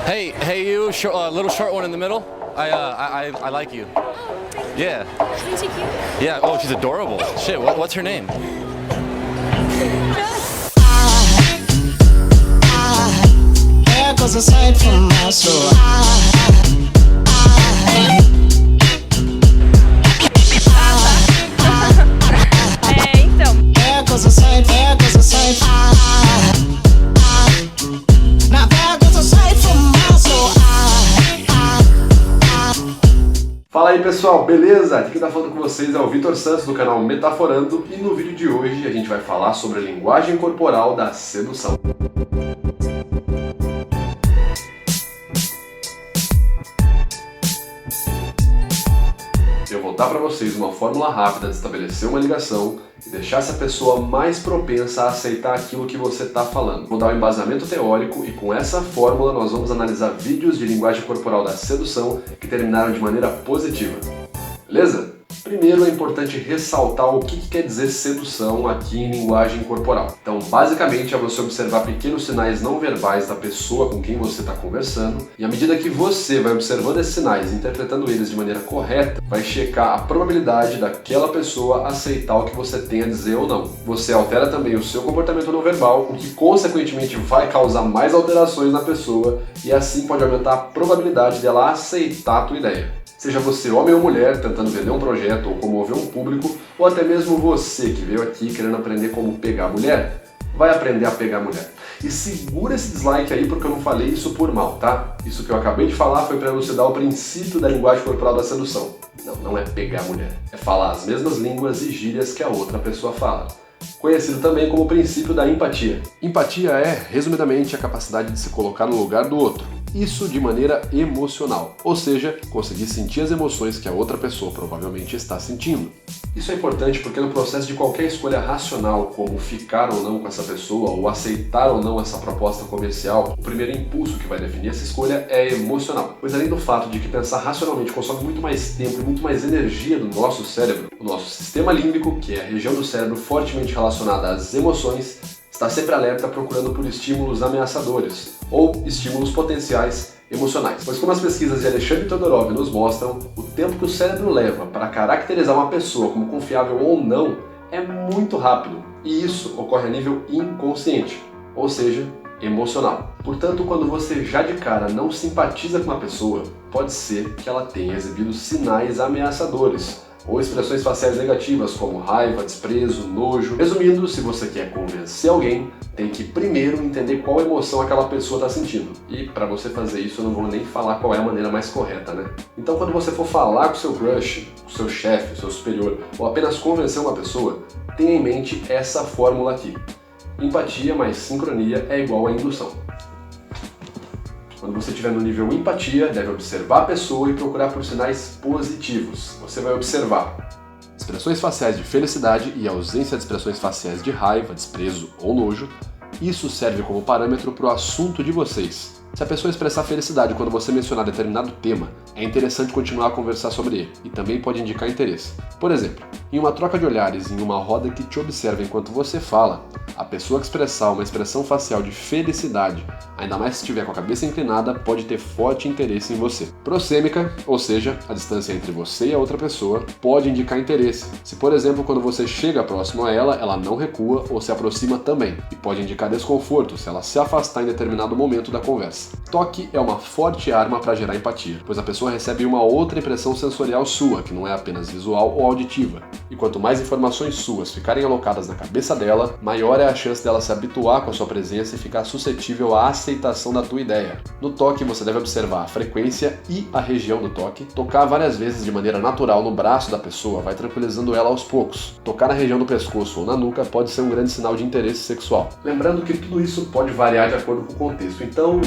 Hey, you, little short one in the middle. I like you. Oh, thank you. Yeah. Isn't she cute? Yeah. Oh, she's adorable. Shit. What's her name? There goes a sight from my soul. Então. There goes a sight, there goes a sight. Now there goes a sight from my soul. Fala aí pessoal, beleza? Aqui quem tá falando com vocês é o Vitor Santos do canal Metaforando e no vídeo de hoje a gente vai falar sobre a linguagem corporal da sedução. Eu vou dar para vocês uma fórmula rápida de estabelecer uma ligação e deixar essa pessoa mais propensa a aceitar aquilo que você está falando. Vou dar um embasamento teórico e com essa fórmula nós vamos analisar vídeos de linguagem corporal da sedução que terminaram de maneira positiva. Beleza? Primeiro é importante ressaltar o que quer dizer sedução aqui em linguagem corporal. Então, basicamente é você observar pequenos sinais não verbais da pessoa com quem você está conversando e à medida que você vai observando esses sinais e interpretando eles de maneira correta, vai checar a probabilidade daquela pessoa aceitar o que você tem a dizer ou não. Você altera também o seu comportamento não verbal, o que consequentemente vai causar mais alterações na pessoa e assim pode aumentar a probabilidade dela aceitar a tua ideia. Seja você homem ou mulher tentando vender um projeto ou comover um público, ou até mesmo você que veio aqui querendo aprender como pegar mulher, vai aprender a pegar mulher. E segura esse dislike aí porque eu não falei isso por mal, tá? Isso que eu acabei de falar foi para elucidar o princípio da linguagem corporal da sedução. Não é pegar mulher, é falar as mesmas línguas e gírias que a outra pessoa fala. Conhecido também como o princípio da empatia. Empatia é, resumidamente, a capacidade de se colocar no lugar do outro. Isso de maneira emocional, ou seja, conseguir sentir as emoções que a outra pessoa provavelmente está sentindo. Isso é importante porque no processo de qualquer escolha racional, como ficar ou não com essa pessoa ou aceitar ou não essa proposta comercial, o primeiro impulso que vai definir essa escolha é emocional. Pois além do fato de que pensar racionalmente consome muito mais tempo e muito mais energia do nosso cérebro, o nosso sistema límbico, que é a região do cérebro fortemente relacionada às emoções, está sempre alerta procurando por estímulos ameaçadores ou estímulos potenciais emocionais. Pois como as pesquisas de Alexandre Todorov nos mostram, o tempo que o cérebro leva para caracterizar uma pessoa como confiável ou não é muito rápido, e isso ocorre a nível inconsciente, ou seja, emocional. Portanto, quando você já de cara não simpatiza com uma pessoa, pode ser que ela tenha exibido sinais ameaçadores, ou expressões faciais negativas como raiva, desprezo, nojo. Resumindo, se você quer convencer alguém, tem que primeiro entender qual emoção aquela pessoa está sentindo. E para você fazer isso, eu não vou nem falar qual é a maneira mais correta, né? Então quando você for falar com o seu crush, com o seu chefe, seu superior, ou apenas convencer uma pessoa, tenha em mente essa fórmula aqui. Empatia mais sincronia é igual a indução. Quando você estiver no nível empatia, deve observar a pessoa e procurar por sinais positivos. Você vai observar expressões faciais de felicidade e ausência de expressões faciais de raiva, desprezo ou nojo. Isso serve como parâmetro para o assunto de vocês. Se a pessoa expressar felicidade quando você mencionar determinado tema, é interessante continuar a conversar sobre ele, e também pode indicar interesse. Por exemplo, em uma troca de olhares em uma roda que te observa enquanto você fala, a pessoa que expressar uma expressão facial de felicidade, ainda mais se estiver com a cabeça inclinada, pode ter forte interesse em você. Prosêmica, ou seja, a distância entre você e a outra pessoa, pode indicar interesse. Se, por exemplo, quando você chega próximo a ela, ela não recua ou se aproxima também, e pode indicar desconforto se ela se afastar em determinado momento da conversa. Toque é uma forte arma para gerar empatia, pois a pessoa recebe uma outra impressão sensorial sua, que não é apenas visual ou auditiva. E quanto mais informações suas ficarem alocadas na cabeça dela, maior é a chance dela se habituar com a sua presença e ficar suscetível à aceitação da tua ideia. No toque, você deve observar a frequência e a região do toque. Tocar várias vezes de maneira natural no braço da pessoa vai tranquilizando ela aos poucos. Tocar na região do pescoço ou na nuca pode ser um grande sinal de interesse sexual. Lembrando que tudo isso pode variar de acordo com o contexto, então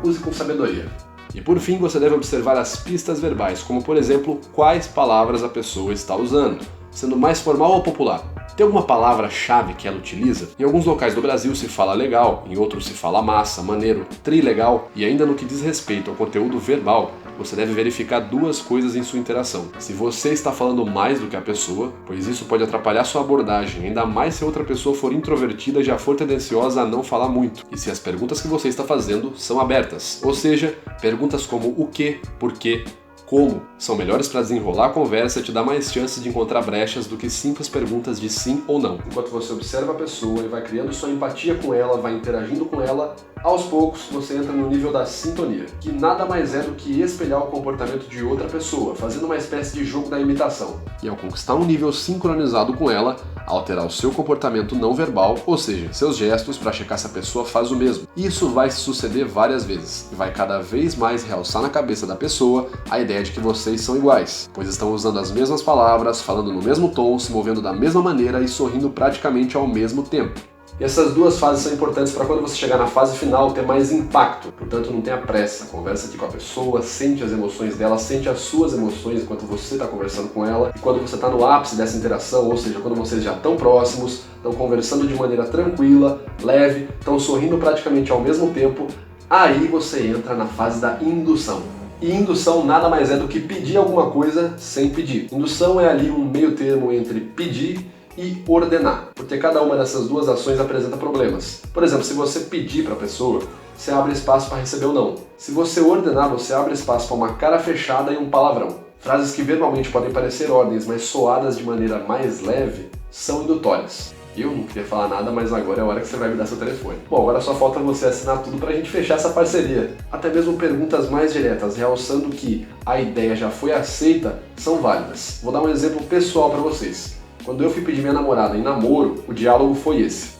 use com sabedoria. E por fim, você deve observar as pistas verbais, como por exemplo, quais palavras a pessoa está usando, sendo mais formal ou popular. Tem alguma palavra-chave que ela utiliza? Em alguns locais do Brasil se fala legal, em outros se fala massa, maneiro, trilegal, e ainda no que diz respeito ao conteúdo verbal, você deve verificar duas coisas em sua interação. Se você está falando mais do que a pessoa, pois isso pode atrapalhar sua abordagem, ainda mais se a outra pessoa for introvertida e já for tendenciosa a não falar muito. E se as perguntas que você está fazendo são abertas, ou seja, perguntas como o que, por quê, como, são melhores para desenrolar a conversa e te dar mais chances de encontrar brechas do que simples perguntas de sim ou não. Enquanto você observa a pessoa e vai criando sua empatia com ela, vai interagindo com ela, aos poucos você entra no nível da sintonia, que nada mais é do que espelhar o comportamento de outra pessoa, fazendo uma espécie de jogo da imitação. E ao conquistar um nível sincronizado com ela, alterar o seu comportamento não verbal, ou seja, seus gestos, para checar se a pessoa faz o mesmo. Isso vai se suceder várias vezes, e vai cada vez mais realçar na cabeça da pessoa a ideia de que vocês são iguais, pois estão usando as mesmas palavras, falando no mesmo tom, se movendo da mesma maneira e sorrindo praticamente ao mesmo tempo. E essas duas fases são importantes para quando você chegar na fase final ter mais impacto, portanto não tenha pressa, conversa aqui com a pessoa, sente as emoções dela, sente as suas emoções enquanto você está conversando com ela, e quando você está no ápice dessa interação, ou seja, quando vocês já estão próximos, estão conversando de maneira tranquila, leve, estão sorrindo praticamente ao mesmo tempo, aí você entra na fase da indução. E indução nada mais é do que pedir alguma coisa sem pedir. Indução é ali um meio termo entre pedir e ordenar, porque cada uma dessas duas ações apresenta problemas. Por exemplo, se você pedir para a pessoa, você abre espaço para receber ou não. Se você ordenar, você abre espaço para uma cara fechada e um palavrão. Frases que verbalmente podem parecer ordens, mas soadas de maneira mais leve, são indutórias. Eu não queria falar nada, mas agora é a hora que você vai me dar seu telefone. Bom, agora só falta você assinar tudo pra gente fechar essa parceria. Até mesmo perguntas mais diretas, realçando que a ideia já foi aceita, são válidas. Vou dar um exemplo pessoal pra vocês. Quando eu fui pedir minha namorada em namoro, o diálogo foi esse.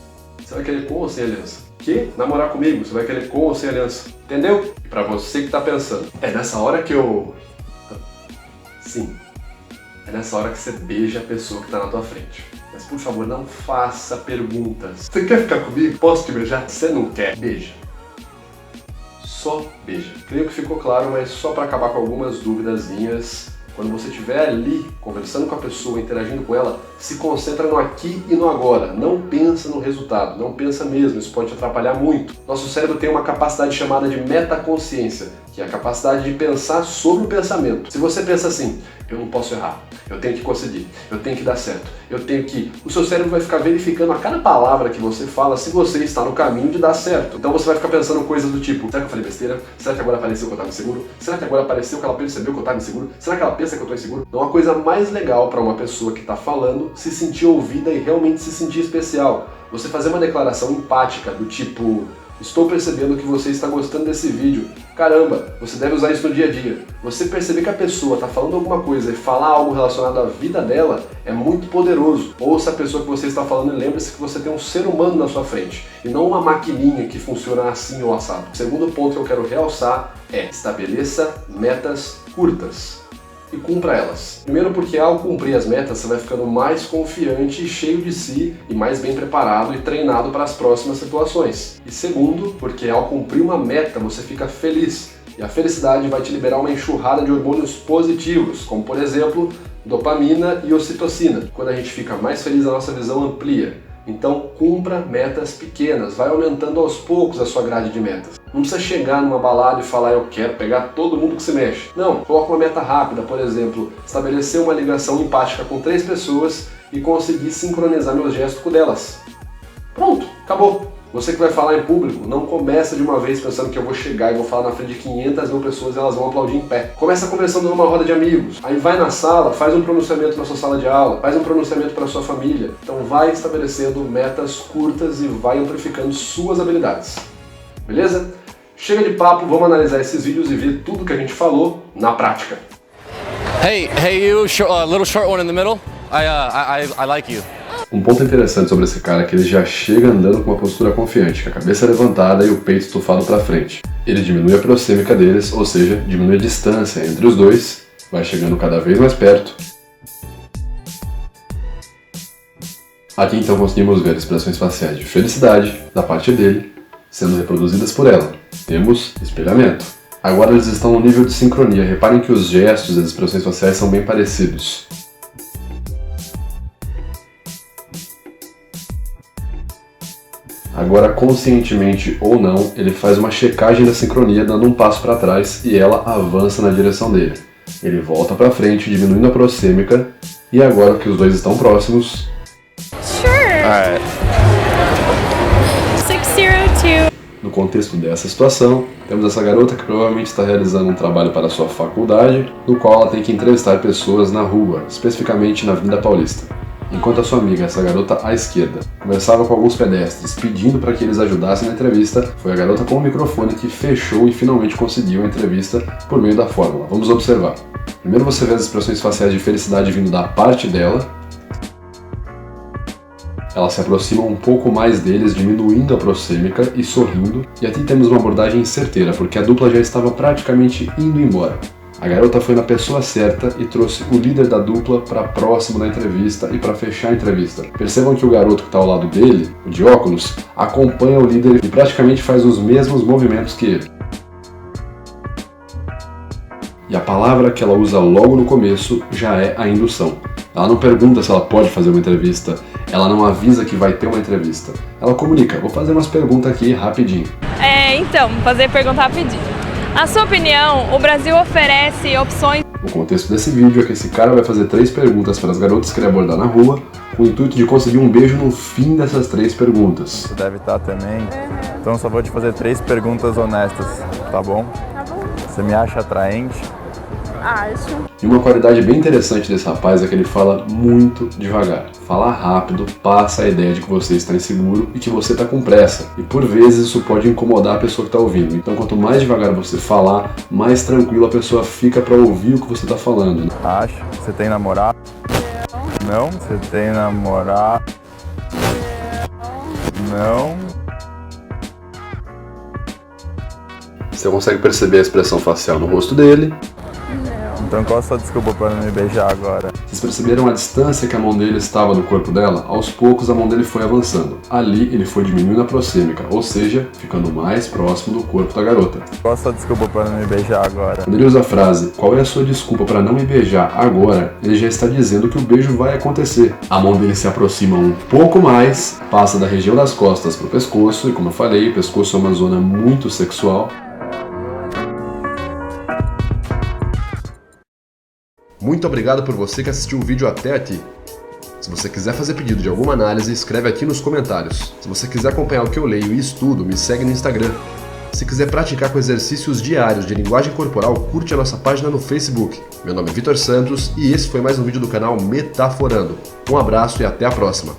Você vai querer com ou sem aliança? Que? Namorar comigo? Você vai querer com ou sem aliança? Entendeu? E pra você que tá pensando, é nessa hora que eu... Sim. É nessa hora que você beija a pessoa que tá na tua frente. Mas por favor, não faça perguntas. Você quer ficar comigo? Posso te beijar? Você não quer? Beija. Só beija. Creio que ficou claro, mas só para acabar com algumas duvidazinhas. Quando você estiver ali, conversando com a pessoa, interagindo com ela, se concentra no aqui e no agora. Não pensa no resultado, não pensa mesmo, isso pode te atrapalhar muito. Nosso cérebro tem uma capacidade chamada de metaconsciência, que é a capacidade de pensar sobre o pensamento. Se você pensa assim, eu não posso errar, eu tenho que conseguir, eu tenho que dar certo, eu tenho que... O seu cérebro vai ficar verificando a cada palavra que você fala se você está no caminho de dar certo. Então você vai ficar pensando coisas do tipo, será que eu falei besteira? Será que agora apareceu que eu estava inseguro? Será que agora apareceu que ela percebeu que eu estava inseguro? Será que ela pensa que eu estou inseguro? Então a coisa mais legal para uma pessoa que está falando se sentir ouvida e realmente se sentir especial. Você fazer uma declaração empática do tipo... Estou percebendo que você está gostando desse vídeo. Caramba, você deve usar isso no dia a dia. Você perceber que a pessoa está falando alguma coisa e falar algo relacionado à vida dela é muito poderoso. Ouça a pessoa que você está falando e lembre-se que você tem um ser humano na sua frente e não uma maquininha que funciona assim ou assado. O segundo ponto que eu quero realçar é estabeleça metas curtas e cumpra elas. Primeiro porque ao cumprir as metas você vai ficando mais confiante, cheio de si e mais bem preparado e treinado para as próximas situações. E segundo, porque ao cumprir uma meta você fica feliz e a felicidade vai te liberar uma enxurrada de hormônios positivos, como por exemplo, dopamina e ocitocina. Quando a gente fica mais feliz, a nossa visão amplia. Então cumpra metas pequenas, vai aumentando aos poucos a sua grade de metas. Não precisa chegar numa balada e falar eu quero pegar todo mundo que se mexe. Não, coloca uma meta rápida, por exemplo, estabelecer uma ligação empática com 3 pessoas e conseguir sincronizar meus gestos com delas. Pronto, acabou. Você que vai falar em público, não começa de uma vez pensando que eu vou chegar e vou falar na frente de 500 mil pessoas e elas vão aplaudir em pé. Começa conversando numa roda de amigos, aí vai na sala, faz um pronunciamento na sua sala de aula, faz um pronunciamento para sua família. Então vai estabelecendo metas curtas e vai amplificando suas habilidades. Beleza? Chega de papo, vamos analisar esses vídeos e ver tudo que a gente falou na prática. Hey, you, little short one in the middle. I like you. Um ponto interessante sobre esse cara é que ele já chega andando com uma postura confiante, com a cabeça levantada e o peito estufado para frente. Ele diminui a proxêmica deles, ou seja, diminui a distância entre os dois, vai chegando cada vez mais perto. Aqui então conseguimos ver expressões faciais de felicidade da parte dele, sendo reproduzidas por ela. Temos espelhamento. Agora eles estão no nível de sincronia, reparem que os gestos e as expressões faciais são bem parecidos. Agora, conscientemente ou não, ele faz uma checagem da sincronia dando um passo para trás e ela avança na direção dele. Ele volta para frente, diminuindo a proxêmica, e agora que os dois estão próximos... Sure. Alright. 602. No contexto dessa situação, temos essa garota que provavelmente está realizando um trabalho para sua faculdade, no qual ela tem que entrevistar pessoas na rua, especificamente na Avenida Paulista. Enquanto a sua amiga, essa garota à esquerda, conversava com alguns pedestres pedindo para que eles ajudassem na entrevista, foi a garota com o microfone que fechou e finalmente conseguiu a entrevista por meio da fórmula. Vamos observar. Primeiro você vê as expressões faciais de felicidade vindo da parte dela. Ela se aproxima um pouco mais deles, diminuindo a proxêmica e sorrindo. E aqui temos uma abordagem certeira, porque a dupla já estava praticamente indo embora. A garota foi na pessoa certa e trouxe o líder da dupla para próximo da entrevista e para fechar a entrevista. Percebam que o garoto que está ao lado dele, o de óculos, acompanha o líder e praticamente faz os mesmos movimentos que ele. E a palavra que ela usa logo no começo já é a indução. Ela não pergunta se ela pode fazer uma entrevista, ela não avisa que vai ter uma entrevista. Ela comunica, vou fazer umas perguntas aqui rapidinho. Então, fazer pergunta rapidinho. Na sua opinião, o Brasil oferece opções... O contexto desse vídeo é que esse cara vai fazer 3 perguntas para as garotas que ele abordar na rua, com o intuito de conseguir um beijo no fim dessas 3 perguntas. Você deve estar também, então só vou te fazer 3 perguntas honestas, tá bom? Tá bom. Você me acha atraente? Acho. E uma qualidade bem interessante desse rapaz é que ele fala muito devagar. Falar rápido passa a ideia de que você está inseguro e que você está com pressa. E por vezes isso pode incomodar a pessoa que está ouvindo. Então quanto mais devagar você falar, mais tranquilo a pessoa fica para ouvir o que você está falando. Acho. Você tem namorado? Não. Você tem namorado? Não. Você consegue perceber a expressão facial no rosto dele. Então qual a sua desculpa para não me beijar agora? Vocês perceberam a distância que a mão dele estava do corpo dela? Aos poucos a mão dele foi avançando. Ali ele foi diminuindo a proxêmica, ou seja, ficando mais próximo do corpo da garota. Qual a sua desculpa para não me beijar agora? Quando ele usa a frase, qual é a sua desculpa para não me beijar agora, ele já está dizendo que o beijo vai acontecer. A mão dele se aproxima um pouco mais, passa da região das costas para o pescoço, e como eu falei, o pescoço é uma zona muito sexual. Muito obrigado por você que assistiu o vídeo até aqui. Se você quiser fazer pedido de alguma análise, escreve aqui nos comentários. Se você quiser acompanhar o que eu leio e estudo, me segue no Instagram. Se quiser praticar com exercícios diários de linguagem corporal, curte a nossa página no Facebook. Meu nome é Vitor Santos e esse foi mais um vídeo do canal Metaforando. Um abraço e até a próxima!